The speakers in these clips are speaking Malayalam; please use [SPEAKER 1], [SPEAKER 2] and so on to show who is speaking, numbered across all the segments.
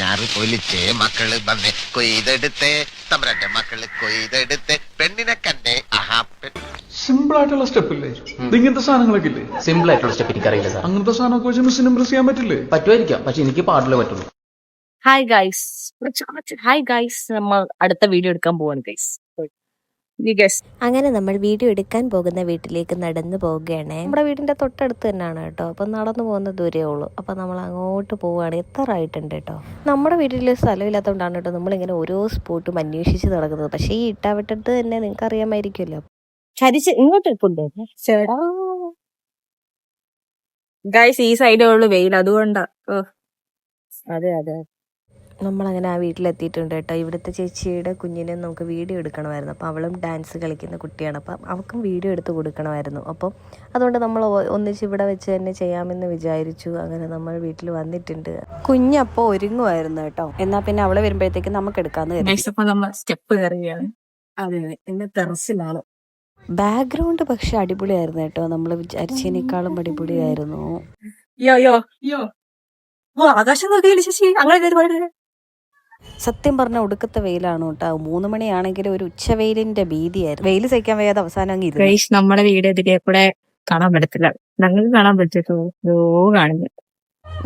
[SPEAKER 1] ഞാറ് പൊലിച്ചേ മക്കള് വന്നേ കൊയ്തെടുത്തേ തമ്പ്രാന്റെ മക്കള് കൊയ്തെടുത്തേ പെണ്ണിനെ കണ്ടേ
[SPEAKER 2] സിമ്പിൾ ആയിട്ടുള്ള സ്റ്റെപ്പ് ഇല്ലേ ഇങ്ങനത്തെ സാധനങ്ങളൊക്കെ ഇല്ലേ?
[SPEAKER 3] സിമ്പിൾ ആയിട്ടുള്ള സ്റ്റെപ്പ് എനിക്കറിയില്ല സാർ.
[SPEAKER 2] അങ്ങനത്തെ സാധനമൊക്കെ വെച്ച് മിസ്സിന് ഇംപ്രസ് ചെയ്യാൻ പറ്റില്ലേ?
[SPEAKER 3] പറ്റുമായിരിക്കാം, പക്ഷെ എനിക്ക് പാടില്ല പറ്റുള്ളൂ.
[SPEAKER 4] ഹായ് ഗൈസ് നമ്മൾ അടുത്ത വീഡിയോ എടുക്കാൻ പോവാണ് ഗൈസ്.
[SPEAKER 5] അങ്ങനെ നമ്മൾ വീഡിയോ എടുക്കാൻ പോകുന്ന വീട്ടിലേക്ക് നടന്നു പോവുകയാണ്. നമ്മുടെ വീടിന്റെ തൊട്ടടുത്ത് തന്നെയാണ് കേട്ടോ. അപ്പം നടന്നു പോകുന്ന ദൂരേ ഉള്ളൂ. അപ്പം നമ്മൾ അങ്ങോട്ട് പോവുകയാണ്. എത്ര ആയിട്ടുണ്ട് കേട്ടോ. നമ്മുടെ വീട്ടിൽ സ്ഥലമില്ലാത്തതുകൊണ്ടാണ് കേട്ടോ നമ്മളിങ്ങനെ ഓരോ സ്പോട്ടും അന്വേഷിച്ച് നടക്കുന്നത്. പക്ഷേ ഈ ഇട്ടാവട്ടത്ത് തന്നെ നിങ്ങൾക്ക് അറിയാമായിരിക്കുമല്ലോ.
[SPEAKER 4] ചരിച്ച് ഇങ്ങോട്ട് കൊണ്ടുവരുന്നേ ചേടാ ഗൈസ്. ഈ സൈഡേ ഉള്ളു വെയിൽ, അതുകൊണ്ടാ. അതെ അതെ,
[SPEAKER 5] നമ്മളങ്ങനെ ആ വീട്ടിലെത്തിയിട്ടുണ്ട് കേട്ടോ. ഇവിടുത്തെ ചേച്ചിയുടെ കുഞ്ഞിനെ നമുക്ക് വീഡിയോ എടുക്കണമായിരുന്നു. അപ്പോൾ അവളും ഡാൻസ് കളിക്കുന്ന കുട്ടിയാണ്. അപ്പം അവൾക്കും വീഡിയോ എടുത്ത് കൊടുക്കണമായിരുന്നു. അപ്പം അതുകൊണ്ട് നമ്മൾ ഒന്നിച്ച് ഇവിടെ വെച്ച് തന്നെ ചെയ്യാമെന്ന് വിചാരിച്ചു. അങ്ങനെ നമ്മൾ വീട്ടിൽ വന്നിട്ടുണ്ട്. കുഞ്ഞപ്പോൾ ഒരുങ്ങുമായിരുന്നു കേട്ടോ. എന്നാൽ പിന്നെ അവളെ വരുമ്പോഴത്തേക്ക് നമുക്ക് എടുക്കാമെന്ന് കരുതി.
[SPEAKER 4] നമ്മൾ സ്റ്റെപ്പ് കയറുകയാണ്. അതെ അതെ, എന്റെ ടെറസിലാണ്.
[SPEAKER 5] ബാക്ക്ഗ്രൗണ്ട് പക്ഷെ അടിപൊളിയായിരുന്നു കേട്ടോ. നമ്മൾ വിചാരിച്ചതിനേക്കാളും അടിപൊളിയായിരുന്നു.
[SPEAKER 4] ആകാശം നോക്കിയില്ല ചേച്ചി, അങ്ങനെ
[SPEAKER 5] സത്യം പറഞ്ഞ ഒടുക്കത്തെ വെയിലാണ് കേട്ടോ. 3 മണിയാണെങ്കിൽ ഒരു ഉച്ചവെയിലിന്റെ ഭീതിയായിരുന്നു. വെയിൽ സഹിക്കാൻ വയ്യാതെ അവസാനം അങ്ങ് ഇരുന്നു.
[SPEAKER 4] ഗൈസ്, നമ്മുടെ വീട് ഇതിലെ കൂടെ കാണാൻ പറ്റത്തില്ല, ഞങ്ങൾക്ക് കാണാൻ പറ്റത്തോ കാണുന്നു.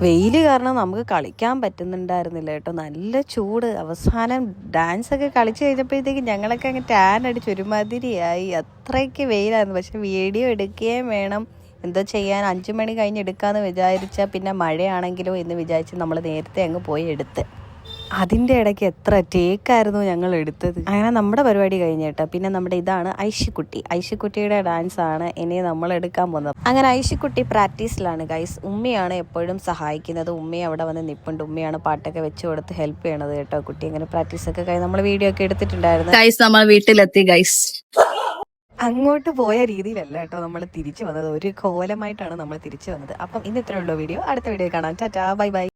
[SPEAKER 5] വെയില് കാരണം നമുക്ക് കളിക്കാൻ പറ്റുന്നുണ്ടായിരുന്നില്ല കേട്ടോ. നല്ല ചൂട്. അവസാനം ഡാൻസ് ഒക്കെ കളിച്ചു കഴിഞ്ഞപ്പോഴത്തേക്ക് ഞങ്ങളൊക്കെ അങ്ങ് ടാൻ അടിച്ച് ഒരുമാതിരിയായി. അത്രയ്ക്ക് വെയിലായിരുന്നു. പക്ഷെ വീഡിയോ എടുക്കുകയും വേണം. എന്തോ ചെയ്യാൻ, 5 മണി കഴിഞ്ഞ് എടുക്കാമെന്ന് വിചാരിച്ചാൽ പിന്നെ മഴയാണെങ്കിലോ എന്ന് വിചാരിച്ച് നമ്മൾ നേരത്തെ അങ്ങ് പോയി എടുത്ത്. അതിൻ്റെ ഇടയ്ക്ക് എത്ര ടേക്കായിരുന്നു ഞങ്ങൾ എടുത്തത്. അങ്ങനെ നമ്മുടെ പരിപാടി കഴിഞ്ഞിട്ട് പിന്നെ നമ്മുടെ ഇതാണ് ഐഷിക്കുട്ടിയുടെ ഡാൻസ് ആണ് ഇനി നമ്മൾ എടുക്കാൻ പോകുന്നത്. അങ്ങനെ ഐഷിക്കുട്ടി പ്രാക്ടീസിലാണ് ഗൈസ്. ഉമ്മയാണ് എപ്പോഴും സഹായിക്കുന്നത്. ഉമ്മയെ അവിടെ വന്ന് നിൽപ്പുണ്ട്. ഉമ്മയാണ് പാട്ടൊക്കെ വെച്ച് കൊടുത്ത് ഹെൽപ്പ് ചെയ്യണത് കേട്ടോ. കുട്ടി അങ്ങനെ പ്രാക്ടീസൊക്കെ കഴിഞ്ഞ് നമ്മൾ വീഡിയോ ഒക്കെ എടുത്തിട്ടുണ്ടായിരുന്നു.
[SPEAKER 4] ഗൈസ്, നമ്മൾ വീട്ടിലെത്തി ഗൈസ്.
[SPEAKER 5] അങ്ങോട്ട് പോയ രീതിയിലല്ല കേട്ടോ നമ്മൾ തിരിച്ചു വന്നത്. ഒരു കോലമായിട്ടാണ് നമ്മൾ തിരിച്ചു വന്നത്. അപ്പം ഇന്ന് ഇത്രയുള്ള വീഡിയോ. അടുത്ത വീഡിയോ കാണാം. Tata, bye bye.